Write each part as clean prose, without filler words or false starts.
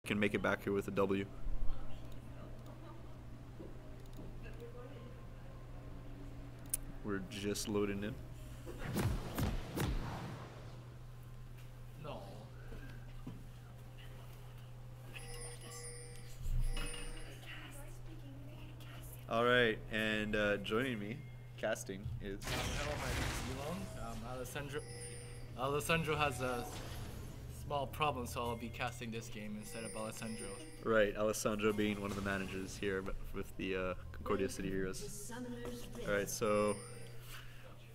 can make it back here with a W. We're just loading in. No. All right, and joining me, casting is. Hello, my name is Elon. Alessandro. Alessandro has a small problem, so I'll be casting this game instead of Alessandro. Right, Alessandro being one of the managers here with the Concordia City Heroes. All right, so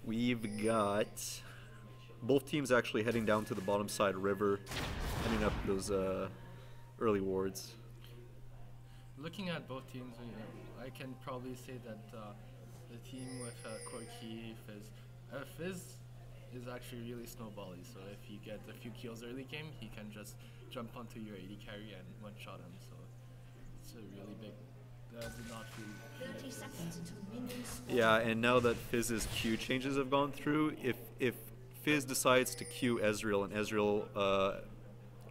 we've got both teams actually heading down to the bottom side river, heading up those early wards. Looking at both teams, I can probably say that the team with Corky, Fizz is actually really snowbally. So if you get a few kills early game, he can just jump onto your AD carry and one-shot him. So it's a really big. Do not feel 30 seconds until minions spawn. Yeah, and now that Fizz's Q changes have gone through, if Fizz decides to Q Ezreal and Ezreal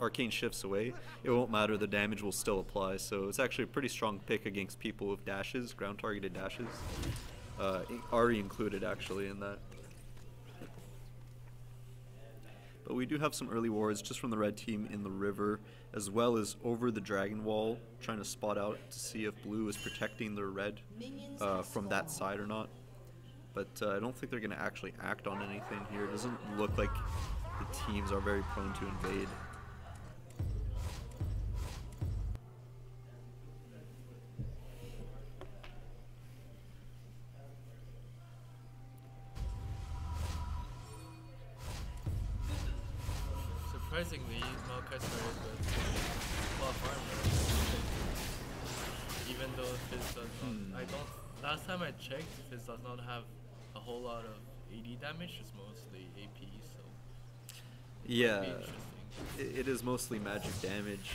Arcane shifts away, it won't matter, the damage will still apply. So it's actually a pretty strong pick against people with dashes, ground targeted dashes. Ari included actually in that. But we do have some early wards just from the red team in the river, as well as over the dragon wall, trying to spot out to see if blue is protecting their red from that side or not. But I don't think they're going to actually act on anything here. It doesn't look like the teams are very prone to invade. Surprisingly, Maokai started with a lot of armor. Even though Fizz does not, I don't. Last time I checked, Fizz does not have a whole lot of AD damage. It's mostly AP, so Yeah, it'd be interesting. it is mostly magic damage.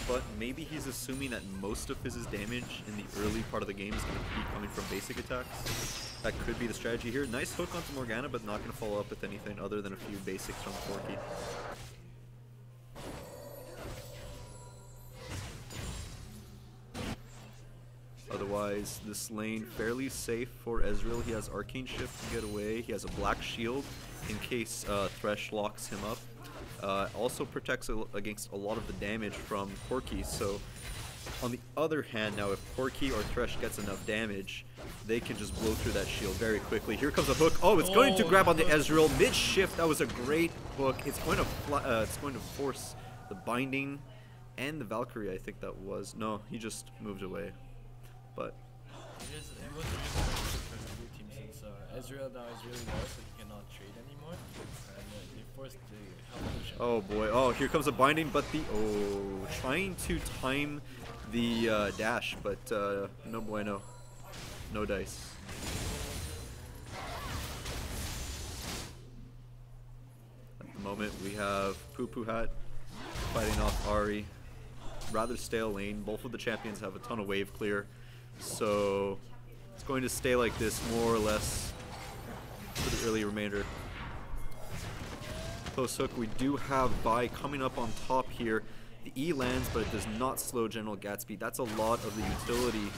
But maybe he's assuming that most of his damage in the early part of the game is going to be coming from basic attacks. That could be the strategy here. Nice hook onto Morgana, but not going to follow up with anything other than a few basics from Corky. Otherwise, this lane fairly safe for Ezreal. He has Arcane Shift to get away. He has a Black Shield in case Thresh locks him up. Also protects against a lot of the damage from Corky. So on the other hand, now if Corky or Thresh gets enough damage, they can just blow through that shield very quickly. Here comes a hook. Oh, it's going to grab on the Ezreal mid shift. That was a great hook. It's going to force the binding and the Valkyrie. I think that was no. He just moved away. But It was a really good for the blue team since Ezreal now is really low, so he cannot trade anymore. And they forced the help push. oh boy. Oh, here comes a binding, but the trying to time the dash, but no bueno. No dice. At the moment, we have Poo Poo Hat fighting off Ari. Rather stale lane. Both of the champions have a ton of wave clear, so it's going to stay like this more or less for the early remainder. Close hook. We do have Vi coming up on top here. The E lands, but it does not slow General Gatsby. That's a lot of the utility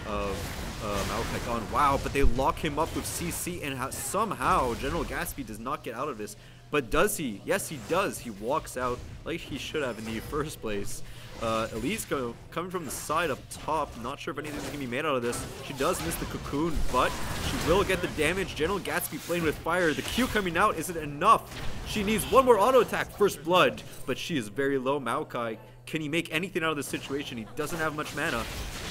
of Maokai gone. Wow, but they lock him up with CC, and somehow General Gatsby does not get out of this. But does he? Yes, he does. He walks out like he should have in the first place. Elise coming from the side up top. Not sure if anything's going to be made out of this. She does miss the cocoon, but she will get the damage. General Gatsby playing with fire. The Q coming out isn't enough. She needs one more auto attack, first blood, but she is very low. Maokai, can he make anything out of this situation? He doesn't have much mana.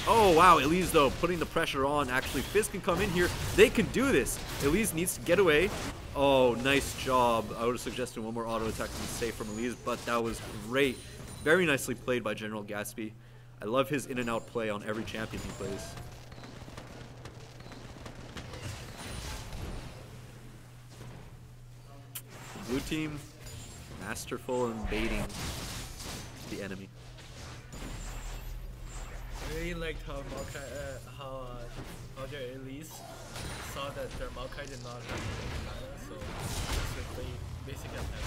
Oh wow, Elise though, putting the pressure on. Actually, Fizz can come in here. They can do this. Elise needs to get away. Oh, nice job. I would have suggested one more auto attack to be safe from Elise, but that was great. Very nicely played by General Gatsby. I love his in and out play on every champion he plays. The blue team, masterful in baiting the enemy. I really liked how Maokai, how their Elise saw that their Maokai did not have any mana, so just with the basic attack,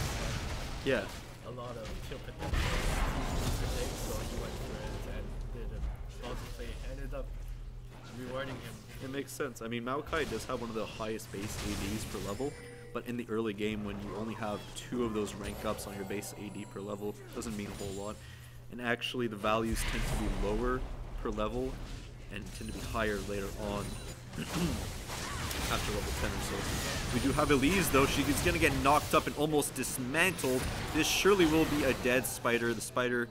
Yeah. a lot of kill potential. That makes sense. I mean, Maokai does have one of the highest base ADs per level, but in the early game when you only have 2 of those rank ups on your base AD per level, doesn't mean a whole lot. And actually the values tend to be lower per level and tend to be higher later on after level 10 or so. We do have Elise though. She's going to get knocked up and almost dismantled. This surely will be a dead spider. The spider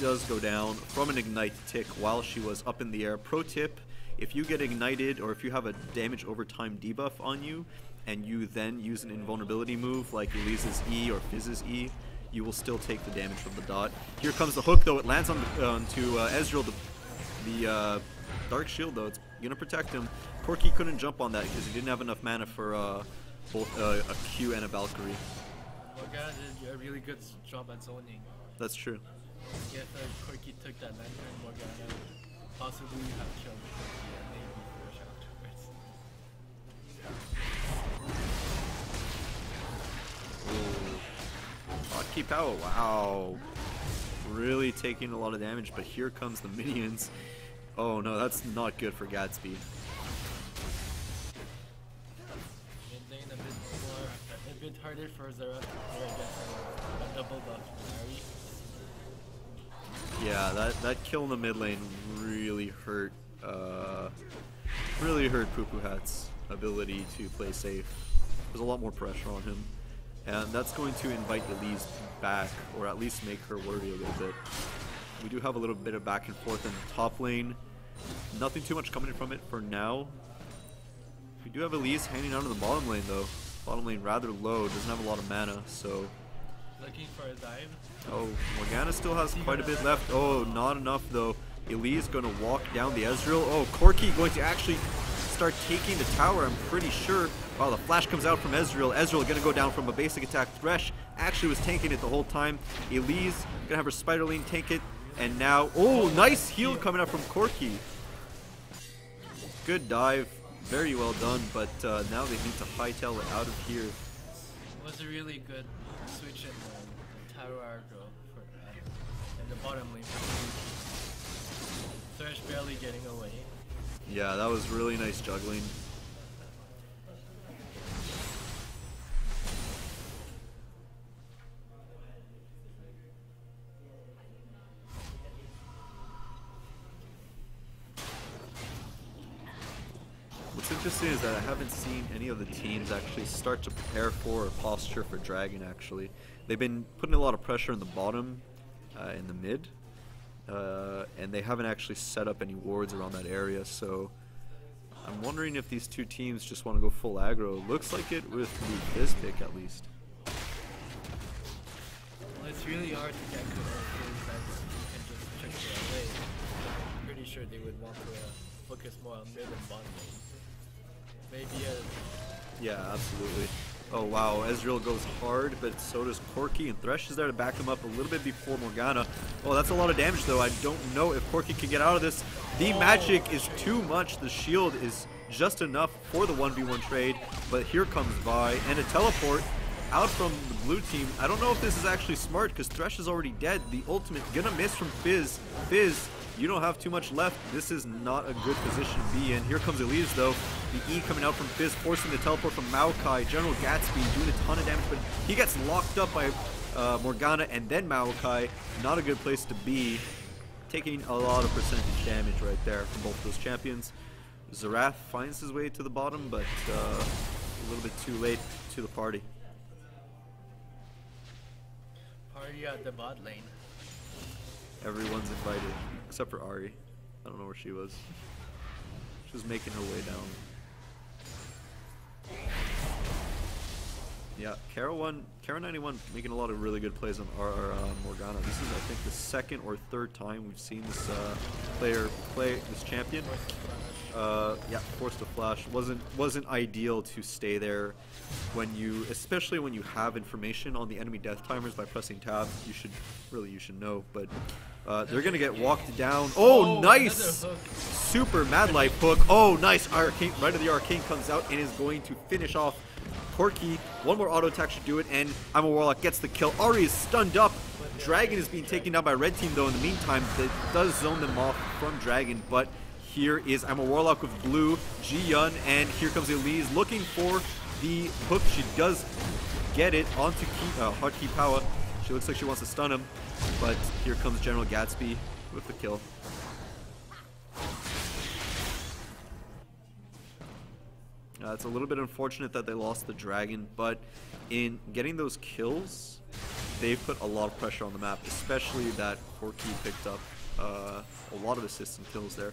does go down from an ignite tick while she was up in the air. Pro tip, if you get ignited or if you have a damage over time debuff on you and you then use an invulnerability move like Elise's E or Fizz's E, you will still take the damage from the dot. Here comes the hook though. It lands onto Ezreal. The Dark Shield though, it's going to protect him. Corki couldn't jump on that because he didn't have enough mana for both a Q and a Valkyrie. Morgana did a really good job at zoning. That's true. If Corki took that lantern, Morgana would possibly have killed Corki and maybe push afterwards. Hotkey power, wow. Really taking a lot of damage, but here comes the minions. Oh no, that's not good for Gatsby. Mid lane a bit harder for Zera to get a double buff from Larry. Yeah, that kill in the mid lane really hurt. Really hurt Poo Hat's ability to play safe. There's a lot more pressure on him, and that's going to invite Elise back, or at least make her worry a little bit. We do have a little bit of back and forth in the top lane. Nothing too much coming from it for now. We do have Elise hanging out in the bottom lane though. Bottom lane rather low, doesn't have a lot of mana, so... Looking for a dive. Oh, Morgana still has quite a bit left. Oh, not enough though. Elise going to walk down the Ezreal. Oh, Corki going to actually start taking the tower, I'm pretty sure. Wow, the flash comes out from Ezreal. Ezreal going to go down from a basic attack. Thresh actually was tanking it the whole time. Elise going to have her Spider Lane tank it. And now, oh, nice heal coming up from Corki. Good dive, very well done, but now they need to hightail it out of here. It was a really good switch in the tower aggro in the bottom lane for Thresh barely getting away. Yeah, that was really nice juggling. What's interesting is that I haven't seen any of the teams actually start to prepare for or posture for Dragon actually. They've been putting a lot of pressure in the bottom, in the mid, and they haven't actually set up any wards around that area, so I'm wondering if these two teams just want to go full aggro. Looks like it with the Fizz pick at least. Well, it's really hard to get good at Fizz that you can just check it away. I'm pretty sure they would want to focus more on mid and bottom lane. Maybe Yeah, absolutely. Oh wow, Ezreal goes hard, but so does Corki, and Thresh is there to back him up a little bit before Morgana. Oh, that's a lot of damage though. I don't know if Corki can get out of this. The magic is too much. The shield is just enough for the 1v1 trade, but here comes Vi, and a teleport out from the blue team. I don't know if this is actually smart, because Thresh is already dead. The ultimate gonna miss from Fizz. Fizz, you don't have too much left. This is not a good position to be in. Here comes Elise though. The E coming out from Fizz, forcing the teleport from Maokai. General Gatsby doing a ton of damage, but he gets locked up by Morgana and then Maokai. Not a good place to be. Taking a lot of percentage damage right there from both those champions. Zerath finds his way to the bottom, but a little bit too late to the party. party at the bot lane. Everyone's invited, except for Ari. I don't know where she was. She was making her way down. Yeah, Kara91 making a lot of really good plays on our Morgana. This is, I think, the second or third time we've seen this player play this champion. Yeah, forced to flash. Wasn't ideal to stay there when you, especially when you have information on the enemy death timers by pressing tab. You should know, but they're gonna get walked down. Oh, nice! Super Mad Life hook. Oh, nice! Arcane, right of the Arcane comes out and is going to finish off Corki. One more auto attack should do it, and I'm a Warlock gets the kill. Ari is stunned up. Dragon is being taken down by red team though in the meantime. That does zone them off from Dragon, but here is I'm a Warlock with blue, Ji-Yun, and here comes Elise looking for the hook. She does get it onto Hot Power. She looks like she wants to stun him, but here comes General Gatsby with the kill. It's a little bit unfortunate that they lost the dragon, but in getting those kills, they've put a lot of pressure on the map, especially that Corki picked up a lot of assists and kills there.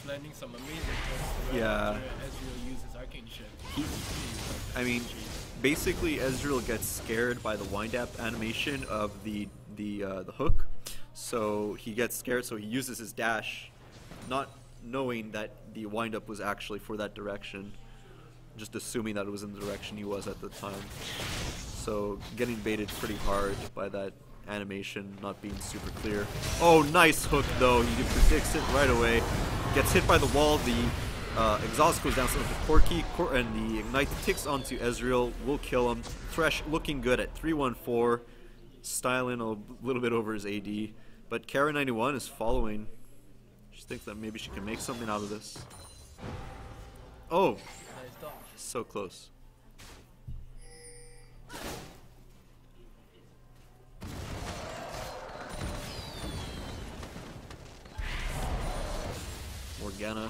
Landing some amazing hits. Yeah. Ezreal uses arcane shift. I mean, basically Ezreal gets scared by the wind-up animation of the hook, so he gets scared, so he uses his dash, not knowing that the wind-up was actually for that direction, just assuming that it was in the direction he was at the time. So getting baited pretty hard by that animation not being super clear. Oh, nice hook though. He predicts it right away. Gets hit by the wall. The exhaust goes down to Corki, and the ignite ticks onto Ezreal. Will kill him. Thresh looking good at 314, styling a little bit over his AD. But Kara91 is following. She thinks that maybe she can make something out of this. Oh, Nice dodge. so close. Morgana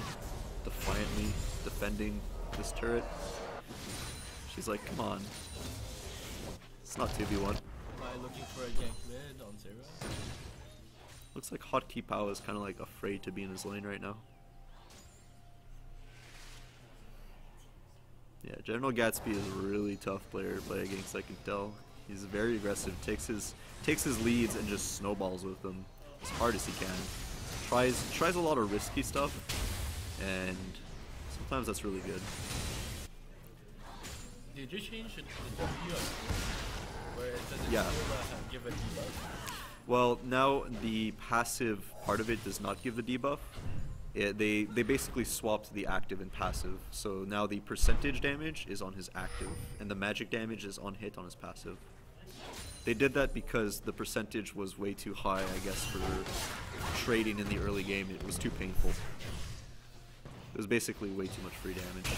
defiantly defending this turret. She's like, come on. It's not 2v1. Am I looking for a gank mid on 0? Looks like Hot Pao is kind of like afraid to be in his lane right now. Yeah, General Gatsby is a really tough player to play against, I can tell. He's very aggressive, takes his leads and just snowballs with them as hard as he can. Tries a lot of risky stuff, and sometimes that's really good. Did you change the W where it doesn't Yeah. give a debuff? Well, now the passive part of it does not give the debuff. They basically swapped the active and passive, so now the percentage damage is on his active, and the magic damage is on hit on his passive. They did that because the percentage was way too high, I guess, for trading in the early game. It was too painful. It was basically way too much free damage.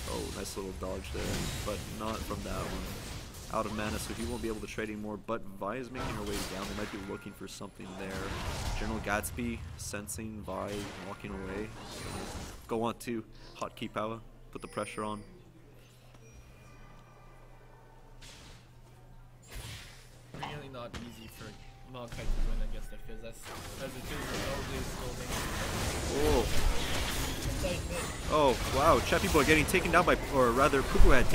Oh, nice little dodge there, but not from that one. Out of mana, so he won't be able to trade anymore, but Vi is making her way down. They might be looking for something there. General Gatsby sensing Vi walking away. Go on to Hot Pao, put the pressure on. Really not easy for Maokai to win against the Fizz, as it is always holding. Oh, wow, Chappy Boy getting taken down by, or rather, Pukuhead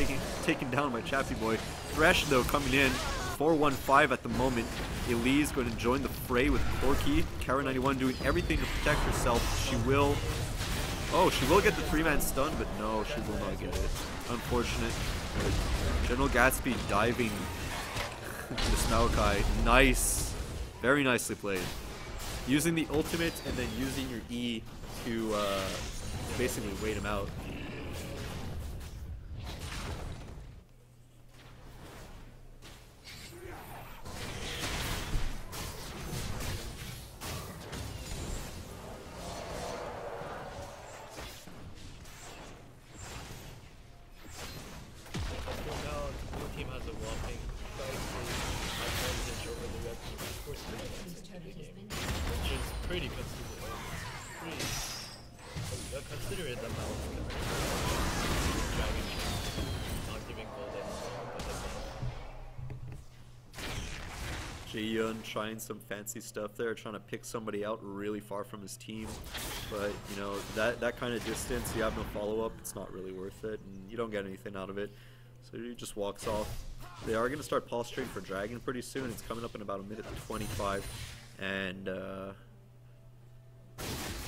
taken down by Chappy Boy. Thresh, though, coming in, 4-1-5 at the moment. Elise going to join the fray with Corki. Kara91 doing everything to protect herself. She will get the 3-man stun, but no, she will not get it. Unfortunate. General Gatsby diving this Maokai. Nice. Very nicely played. Using the ultimate and then using your E to basically wait him out. Pretty considerable. Consider it amount dragon not giving gold anymore. Ji-Yun trying some fancy stuff there, trying to pick somebody out really far from his team. But, you know, that kind of distance, you have no follow-up, it's not really worth it, and you don't get anything out of it. So he just walks off. They are going to start posturing for Dragon pretty soon. It's coming up in about 1:25. And,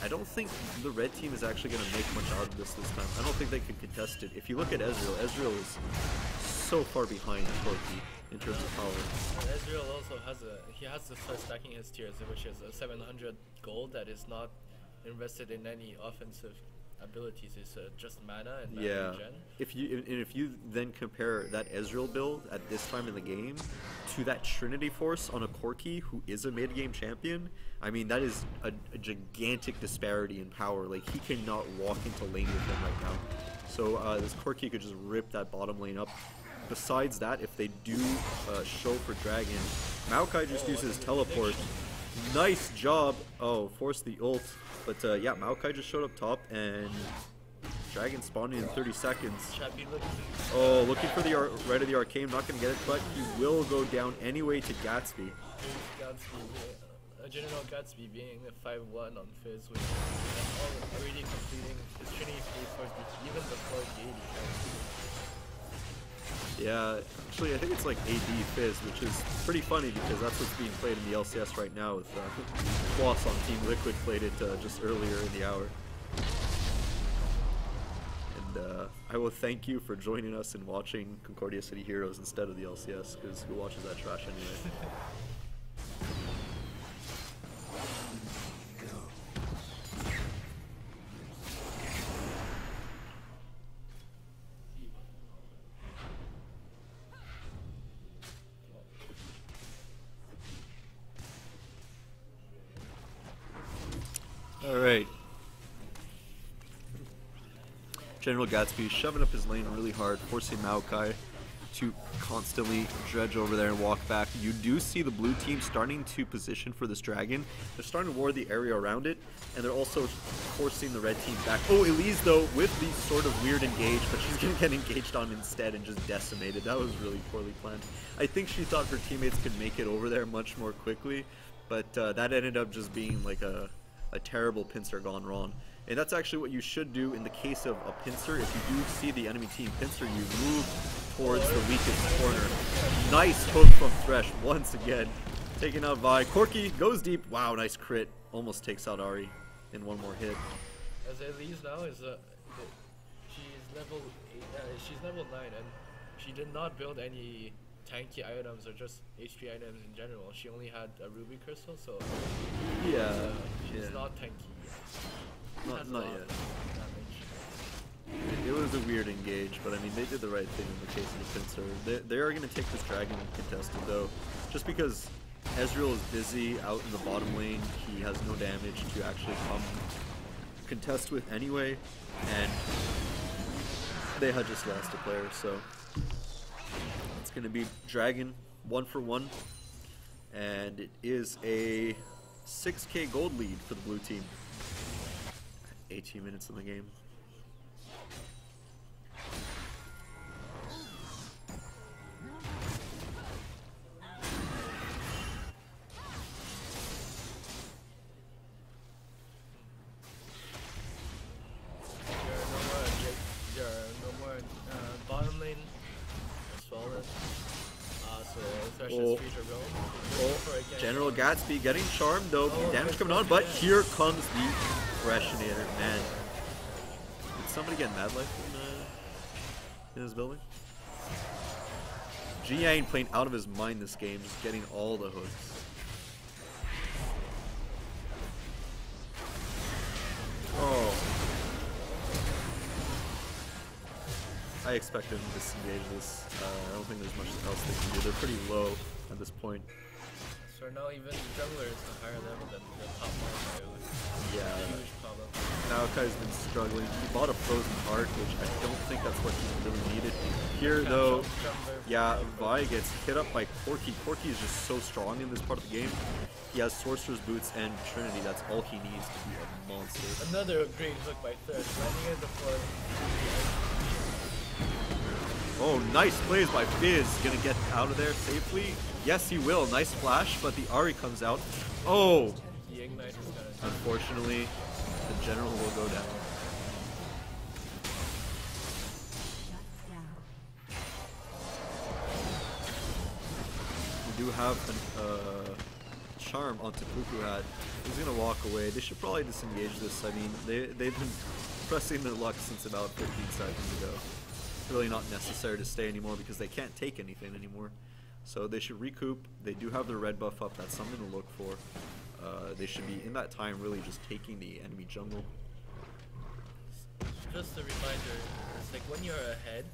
I don't think the red team is actually going to make much out of this time. I don't think they can contest it. If you look at Ezreal is so far behind Corki in terms of power. And Ezreal also has to start stacking his tiers, which is a 700 gold that is not invested in any offensive abilities is just mana and mana Yeah. regen. If you then compare that Ezreal build at this time in the game to that Trinity Force on a Corki who is a mid game champion, I mean that is a gigantic disparity in power. Like he cannot walk into lane with him right now. So this Corki could just rip that bottom lane up. Besides that, if they do show for Dragon, Maokai just uses teleport. Nice job. Oh, forced the ult. But yeah, Maokai just showed up top and Dragon spawned in 30 seconds. Oh, looking for the right of the arcane, not gonna get it, but he will go down anyway to Gatsby. General Gatsby being a 5-1 on Fizz with already completing his Trinity Force even before the AD. Yeah, actually I think it's like AD Fizz, which is pretty funny because that's what's being played in the LCS right now with Floss on Team Liquid played it just earlier in the hour. And I will thank you for joining us and watching Concordia City Heroes instead of the LCS, because who watches that trash anyway? Alright. General Gatsby shoving up his lane really hard, forcing Maokai to constantly dredge over there and walk back. You do see the blue team starting to position for this dragon. They're starting to ward the area around it, and they're also forcing the red team back. Oh, Elise, though, with the sort of weird engage, but she's going to get engaged on instead and just decimated. That was really poorly planned. I think she thought her teammates could make it over there much more quickly, but that ended up just being like a terrible pincer gone wrong. And that's actually what you should do in the case of a pincer. If you do see the enemy team pincer, you move towards the weakest corner. Nice hook from Thresh once again. Taking out Vi. Corki goes deep. Wow, nice crit. Almost takes out Ahri in one more hit. As Elise now is she's level 9 and she did not build any tanky items or just HP items in general. She only had a ruby crystal, so Yeah, she's yeah. not tanky yet. Not yet. It was a weird engage, but I mean they did the right thing in the case of the pincer. They are going to take this dragon contested though, just because Ezreal is busy out in the bottom lane. He has no damage to actually come contest with anyway, and they had just lost a player, so it's going to be dragon 1 for 1, and it is a 6k gold lead for the blue team. 18 minutes in the game. There are no more bottom lane solid. So Thresh's future roam. Oh, General Gatsby getting charmed though. Damage coming on, but here comes the Freshinator. Man, did somebody get Mad Life in his building? Jiang playing out of his mind this game, just getting all the hooks. Oh. I expect them to disengage this. I don't think there's much else they can do. They're pretty low at this point. So now even jungler is a higher level than the top line. Yeah. Huge problem. Maokai's been struggling. He bought a Frozen Heart, which I don't think that's what he really needed. Here, though, yeah, Vi gets hit up by Corki. Corki is just so strong in this part of the game. He has Sorcerer's Boots and Trinity. That's all he needs to be a monster. Another great hook by Thresh, landing at the floor. Oh, nice plays by Fizz. Gonna get out of there safely? Yes, he will. Nice flash, but the Ahri comes out. Oh! The Ignite is gonna Unfortunately, the General will go down. We do have a charm on Tapuku Hat. He's gonna walk away. They should probably disengage this. I mean, they've been pressing their luck since about 15 seconds ago. Really not necessary to stay anymore because they can't take anything anymore. So they should recoup. They do have their red buff up. That's something to look for. They should be, in that time, really just taking the enemy jungle. just a reminder, it's like when you're ahead,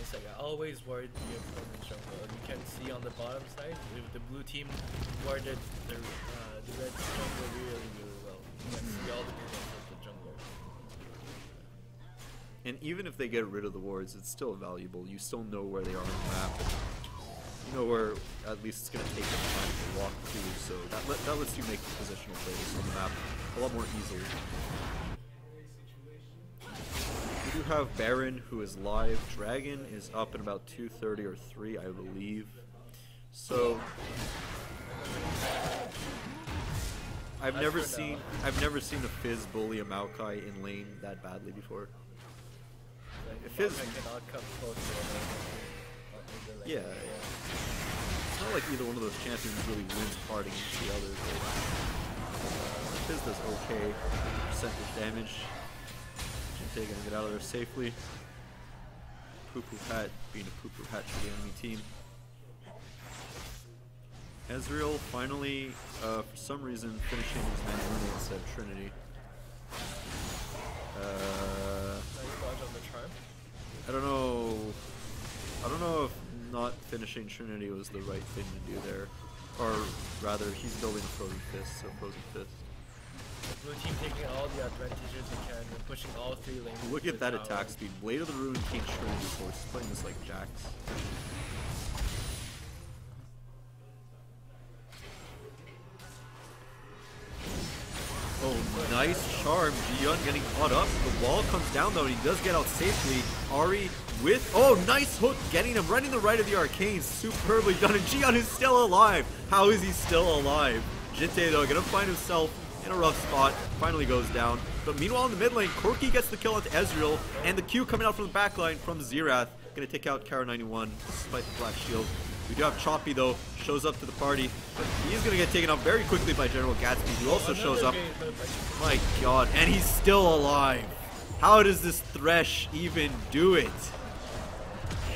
it's like I always ward the opponent's jungle. You can see on the bottom side, if the blue team warded the red jungle really, really well. You can see all the movements of the jungle. And even if they get rid of the wards, it's still valuable. You still know where they are on the map. You know where at least it's going to take them time to walk through, so that lets you make positional plays on the map a lot more easily. We do have Baron, who is live. Dragon is up in about 2:30 or 3, I believe. So I've never seen a Fizz bully a Maokai in lane that badly before. Like, Fizz cannot come close to it. Yeah. It's not like either one of those champions really wins hard against the other. Fizz does okay percentage damage. Jinte gonna get out of there safely. Poo-poo hat being a poo-poo hat for the enemy team. Ezreal finally, for some reason, finishing his Mandarin instead of Trinity. Nice dodge on the charm. I don't know if not finishing Trinity was the right thing to do there. Or rather, he's building a Frozen Fist, so Frozen Fist. The blue team taking all the advantages they can and pushing all 3 lanes. Look at that attack speed. Blade of the Ruin King Trinity Force. He's playing this like Jax. Oh, nice charm. Jiyeon getting caught up. The wall comes down though, and he does get out safely. Ari with, oh, nice hook, getting him right in the right of the arcane. Superbly done, and Jiyeon is still alive. How is he still alive? Jinte though, gonna find himself in a rough spot. Finally goes down. But meanwhile in the mid lane, Corki gets the kill onto Ezreal, and the Q coming out from the back line from Xerath. Gonna take out Kara 91 despite the Black Shield. We do have Choppy though, shows up to the party, but he's gonna get taken out very quickly by General Gatsby, who also shows up. My god, and he's still alive. How does this Thresh even do it?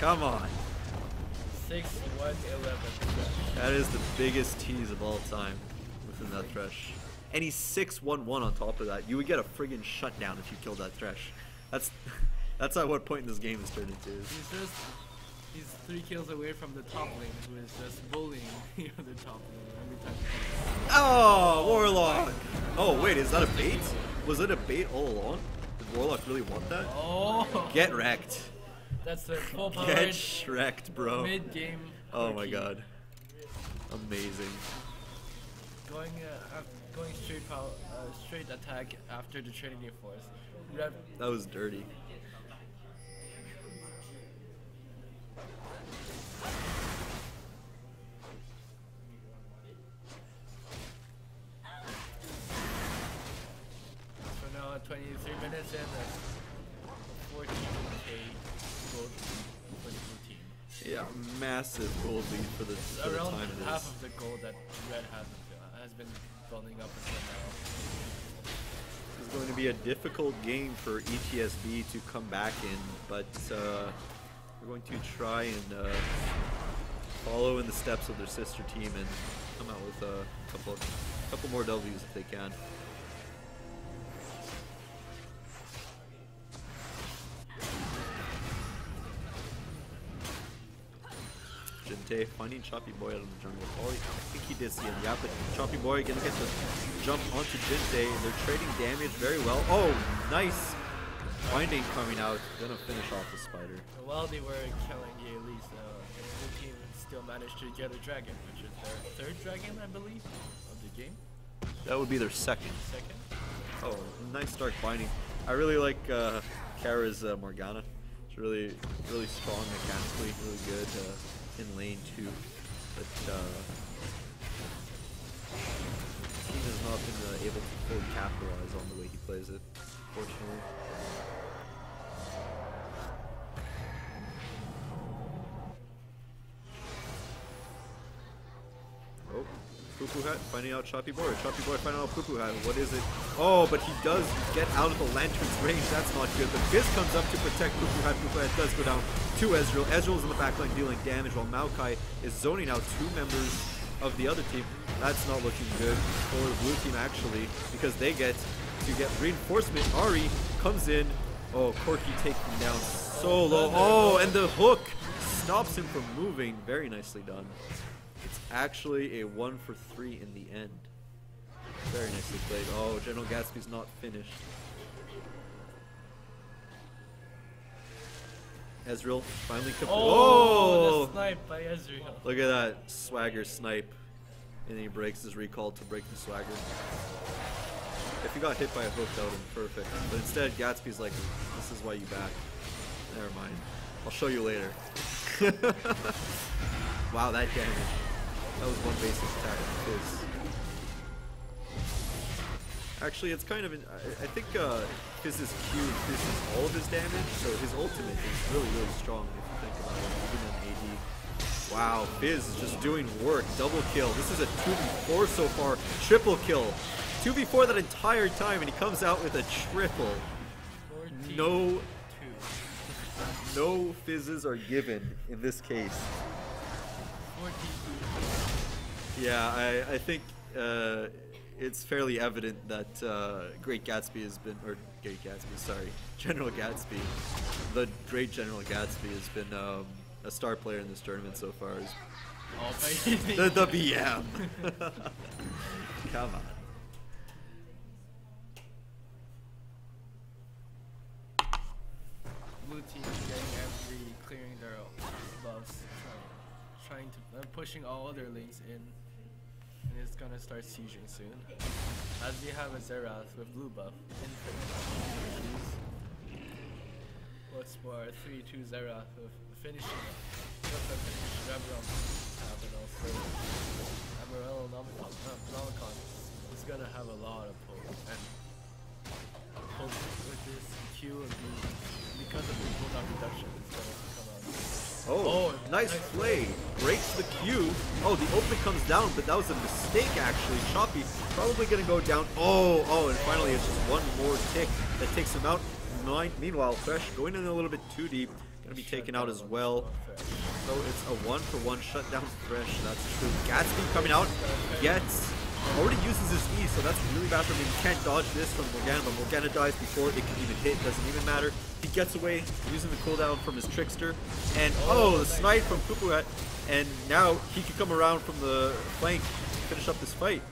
Come on. 6-1-11. That is the biggest tease of all time within that Thresh. And he's 6-1-1 on top of that. You would get a friggin' shutdown if you killed that Thresh. That's at what point in this game has turned into. He's 3 kills away from the top lane, who is just bullying the other top lane every time. Oh, Warlock! Oh wait, is that a bait? Was it a bait all along? Did Warlock really want that? Oh! Get wrecked. That's the full power. Get shreked, bro. Mid-game. Oh my god. Amazing. Going straight attack after the Trinity Force. That was dirty. So now 23 minutes in, that's 14k gold for the blue team. Yeah, massive gold lead for the Around time it half is. of the gold that red has been building up until now. This is going to be a difficult game for ETSB to come back in, but we're going to try and follow in the steps of their sister team and come out with a couple more W's if they can. Jinte finding Choppy Boy out of the jungle. Oh, I think he did see him. Yeah, but Choppy Boy gonna get the jump onto Jinte. They're trading damage very well. Oh, nice finding coming out. Gonna finish off the spider. While they were killing the elites, the blue team still managed to get a dragon, which is their 3rd dragon, I believe, of the game. That would be their second. Oh, nice dark binding. I really like Kara's Morgana. It's really strong mechanically, really good in lane too. But the team has not been able to fully capitalize on the way he plays it, fortunately. Oh, Poo-Poo Hat finding out Choppy Boy. Choppy Boy finding out Poo-Poo Hat. What is it? Oh, but he does get out of the Lantern's range. That's not good. But Fizz comes up to protect Poo-Poo Hat. Poo-Poo Hat does go down to Ezreal. Ezreal's in the backline dealing damage while Maokai is zoning out 2 members of the other team. That's not looking good for the blue team actually, because they get to get reinforcement. Ari comes in, Oh, Corky taking him down so low. Oh, and the hook stops him from moving. Very nicely done. It's actually a 1 for 3 in the end. Very nicely played. Oh, General Gatsby's not finished. Ezreal finally could. Oh, the snipe by Ezreal. Look at that swagger snipe. And then he breaks his recall to break the swagger. If he got hit by a hook, that would have been perfect. But instead, Gatsby's like, this is why you back. Never mind. I'll show you later. Wow, that damage. That was one basic attack on Fizz. Actually, it's kind of, I think Fizz's Q increases all of his damage, so his ultimate is really, really strong if you think about it, even in AD. Wow, Fizz is just doing work. Double kill. This is a 2v4 so far. Triple kill. 2v4 that entire time, and he comes out with a triple. No fizzes are given in this case. Yeah, I think it's fairly evident that General Gatsby, the great General Gatsby has been a star player in this tournament so far. The BM. Come on. Blue team clearing their buffs, trying to pushing all their lanes in, and it's gonna start sieging soon. As we have a Xerath with blue buff, what's more, 3-2 Xerath with finishing Emerald and also Emerald Nomicon is gonna have a lot of pull, and with this Q and because of the cooldown reduction, it's gonna come out. Oh, nice play. Breaks the Q. Oh, the opening comes down, but that was a mistake actually. Choppy probably gonna go down. Oh, and finally it's just one more tick that takes him out. Meanwhile, Fresh going in a little bit too deep. Gonna be taken out as well. So it's a 1-for-1 shutdown Fresh. That's true. Gatsby coming out. Already uses his E, so that's really bad for him. He can't dodge this from Morgana, but Morgana dies before it can even hit. Doesn't even matter. He gets away using the cooldown from his Trickster. And the snipe from Pupuat. And now he can come around from the flank to finish up this fight.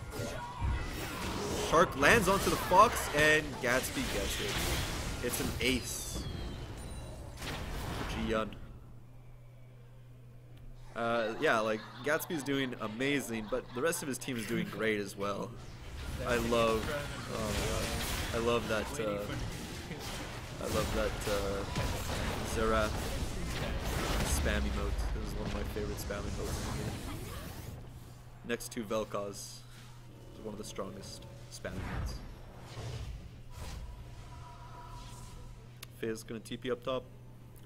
Shark lands onto the Fox, and Gatsby gets it. It's an ace. Ji-Yun. Yeah, like Gatsby's doing amazing, but the rest of his team is doing great as well. I love that Xerath spam emote. This is one of my favorite spam emotes in the game. Next to Vel'Koz is one of the strongest spam emotes. Fizz gonna TP up top.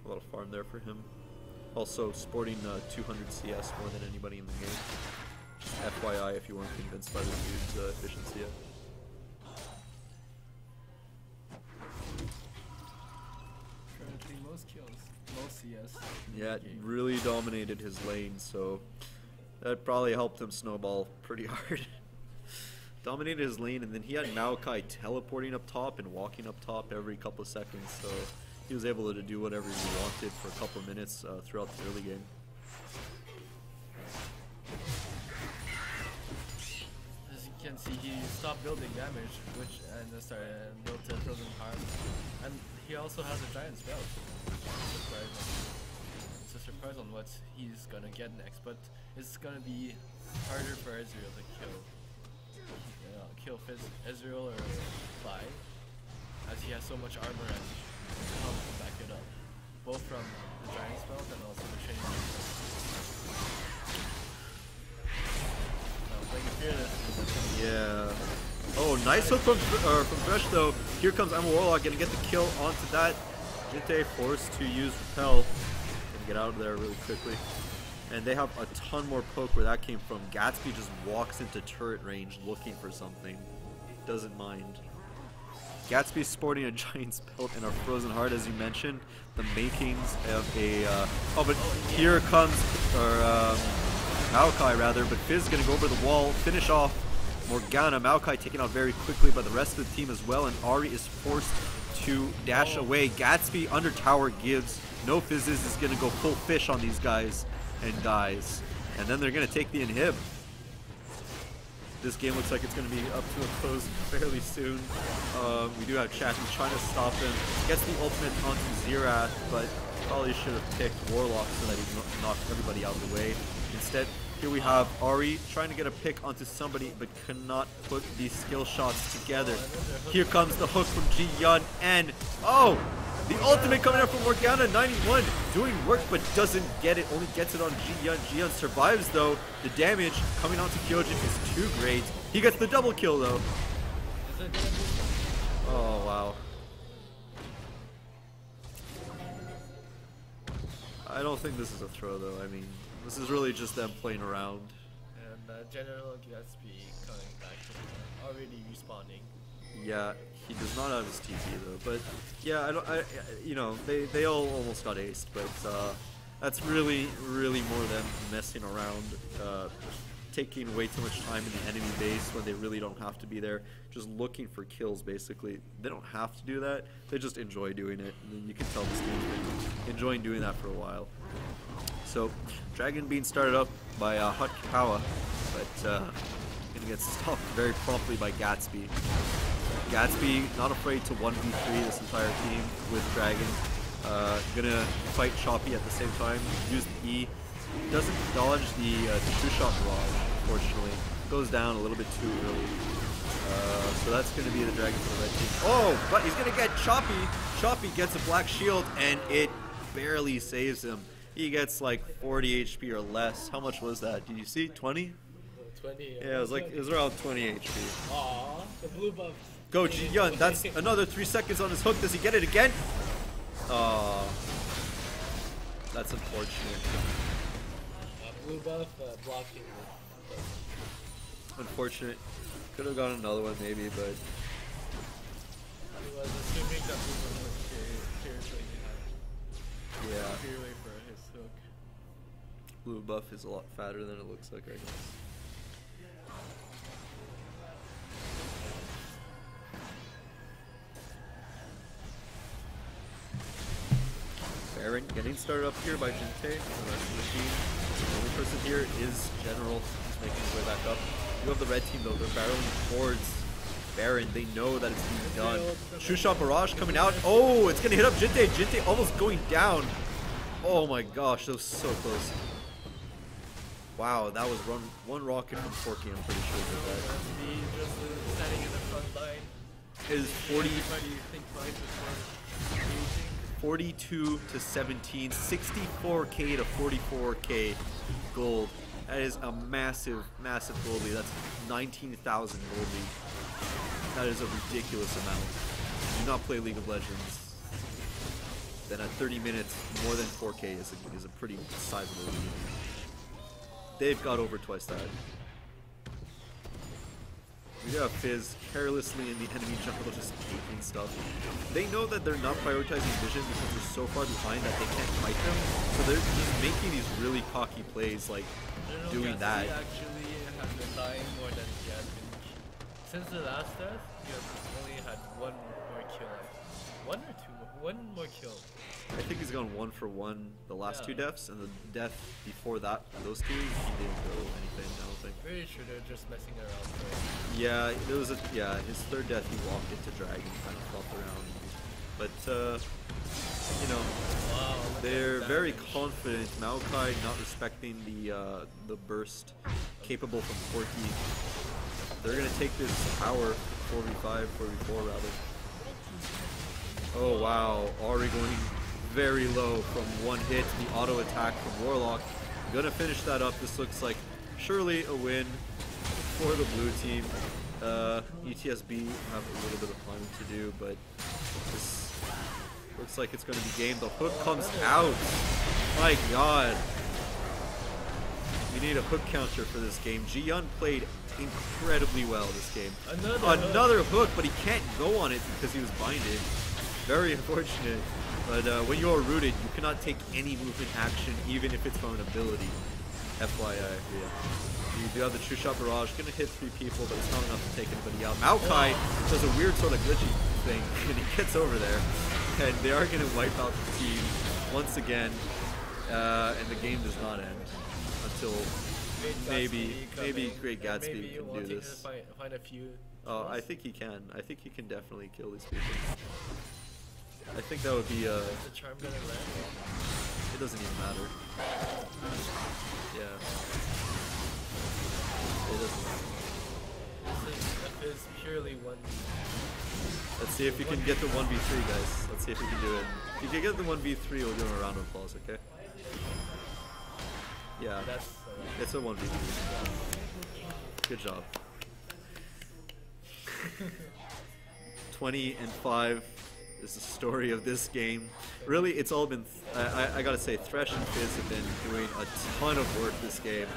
A lot of farm there for him. Also sporting 200 CS more than anybody in the game. Just FYI if you weren't convinced by the dude's efficiency yet. Currently most kills, most CS. Yeah, it really dominated his lane, so that probably helped him snowball pretty hard. Dominated his lane, and then he had Maokai teleporting up top and walking up top every couple of seconds, so he was able to do whatever he wanted for a couple of minutes throughout the early game. As you can see, he stopped building damage, and built frozen harm. And he also has a giant spell. It's a surprise on what he's gonna get next, but it's gonna be harder for Ezreal to kill Ezreal or Fly, as he has so much armor and help to back it up, both from the giant spells and also the chain. Yeah. Oh, nice hook from Thresh though. Here comes Emma Warlock, gonna get the kill onto that. Jinte forced to use Repel and get out of there really quickly. And they have a ton more poke where that came from. Gatsby just walks into turret range looking for something. Doesn't mind. Gatsby sporting a Giant's Belt and a Frozen Heart, as you mentioned. The makings of a... here comes... Maokai, rather. But Fizz going to go over the wall, finish off Morgana. Maokai taken out very quickly by the rest of the team as well. And Ahri is forced to dash away. Gatsby under tower gives. No fizzes is going to go full fish on these guys and dies. And then they're going to take the inhib. This game looks like it's going to be up to a close fairly soon. We do have chat who's trying to stop him. Gets the ultimate onto Xerath, but probably should have picked Warlock so that he knocked everybody out of the way. Instead, here we have Ari trying to get a pick onto somebody, but cannot put these skill shots together. Here comes the hook from Ji-Yun, and oh! The ultimate coming out from Morgana, 91, doing work but doesn't get it, only gets it on Ji-Yun. Ji-Yun survives though. The damage coming onto Kyojin is too great. He gets the double kill though. Oh wow. I don't think this is a throw though. I mean, this is really just them playing around. And General Gatsby coming back to already respawning. Yeah, he does not have his TP though, but yeah, you know, they all almost got aced, but that's really more them messing around, taking way too much time in the enemy base when they really don't have to be there, just looking for kills basically. They don't have to do that, they just enjoy doing it, and you can tell this team's been enjoying doing that for a while. So, Dragon being started up by Hut Kapawa, but gonna get stopped very promptly by Gatsby. Gatsby not afraid to 1v3 this entire team with Dragon. Gonna fight Choppy at the same time, use the E. Doesn't dodge the true shot barrage, unfortunately. Goes down a little bit too early. So that's gonna be the Dragon for the red team. Oh, but he's gonna get Choppy. Choppy gets a black shield and it barely saves him. He gets like 40 HP or less. How much was that? Did you see? 20? 20. Yeah, it was around 20 HP. Aw, the blue buff. Go Ji-Yun, that's another 3 seconds on his hook. Does he get it again? That's unfortunate. Blue buff blocking. Unfortunate. Could have gotten another one maybe, but He was assuming that blue buff was seriously behind. yeah. Purely for his hook. Blue buff is a lot fatter than it looks like right now. Baron getting started up here by Jinte, the rest of the team. The only person here is General, who's making his way back up. You have the red team though, they're barreling towards Baron. They know that it's being done. True Shot Barrage coming out. Oh, it's gonna hit up Jinte. Jinte almost going down. Oh my gosh, that was so close. Wow, that was one rocket from Forky, I'm pretty sure did that. Just standing in the front line. Is 40. Everybody think right before shooting. 42 to 17, 64k to 44k gold. That is a massive gold lead. That's 19,000 gold lead. That is a ridiculous amount. Do not play League of Legends. Then at 30 minutes, more than 4k is a pretty sizable lead. They've got over twice that. We do have Fizz carelessly in the enemy jungle just taking stuff. They know that they're not prioritizing vision because they're so far behind that they can't fight them. So they're just making these really cocky plays like doing that. He actually has been dying more than he has been. Since the last death, he has only had one more kill. One or two? One more kill. I think he's gone 1 for 1 the last 2 deaths, and the death before that, those 2, he didn't go anything, I don't think. Pretty sure they're just messing around. Right? Yeah, there was his 3rd death he walked into Dragon, kind of flopped around. But, you know, Wow, they're very confident. Maokai not respecting the burst capable from Forky. They're going to take this tower, 4v5, 4v4 rather. Oh wow, Ari going very low from one hit, the auto attack from Warlock. Gonna finish that up. This looks like surely a win for the blue team. ETSB have a little bit of climbing to do, but this looks like it's gonna be game. The hook comes out. My god. We need a hook counter for this game. Ji-Yun played incredibly well this game. Another hook, but he can't go on it because he was binded. Very unfortunate, but when you are rooted, you cannot take any movement action, even if it's from an ability. FYI, yeah. You do have the True Shot Barrage, gonna hit 3 people, but it's not enough to take anybody out. Maokai does a weird sort of glitchy thing, and he gets over there, and they are going to wipe out the team once again, and the game does not end until maybe Great Gatsby can do this. Find a few. Oh, I think he can. I think he can definitely kill these people. I think that would be Is the charm gonna land? it doesn't even matter. Yeah. It doesn't matter. This is purely one. Let's see if you can get the 1v3, guys. Let's see if you can do it. If you can get the 1v3, we'll give him a round of applause, okay? Yeah, That's it's a 1v3. Good job. 20-5 is the story of this game. Really, it's all been, I gotta say, Thresh and Fizz have been doing a ton of work this game.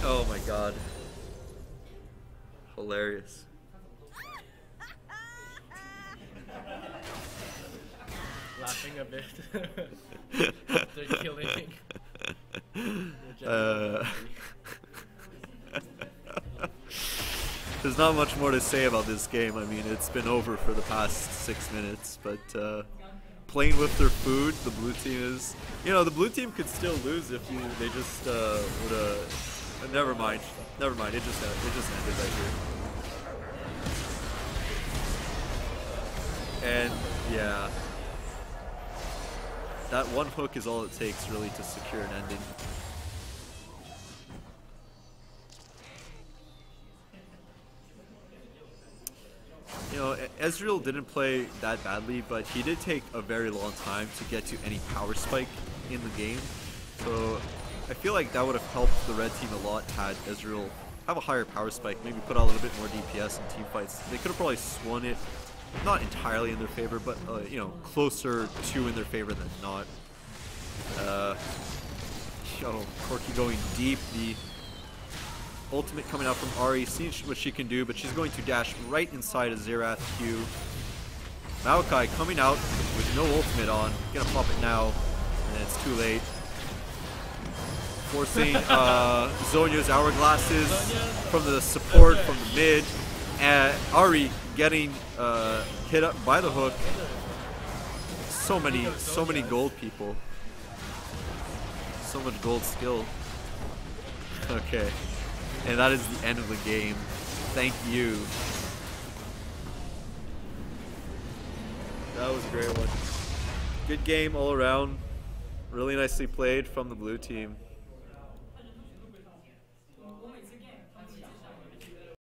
Oh my god. Hilarious. laughing a bit. They're killing. There's not much more to say about this game. I mean, it's been over for the past 6 minutes, but playing with their food, the blue team is, the blue team could still lose if they just would never mind. Never mind. It just ended right here. And yeah, that one hook is all it takes really to secure an ending. Ezreal didn't play that badly, but he did take a very long time to get to any power spike in the game. So I feel like that would have helped the red team a lot had Ezreal have a higher power spike, maybe put out a little bit more DPS in team fights. They could have probably swung it, not entirely in their favor, but closer to in their favor than not. Corki going deep, the ultimate coming out from Ahri, seeing what she can do, but she's going to dash right inside a Xerath Q. Maokai coming out with no ultimate on, gonna pop it now, and it's too late. Forcing Zonya's hourglasses from the support, from the mid, and Ahri getting hit up by the hook. So many gold people. So much gold skill. Okay. And that is the end of the game. Thank you. That was a great one. Good game all around. Really nicely played from the blue team.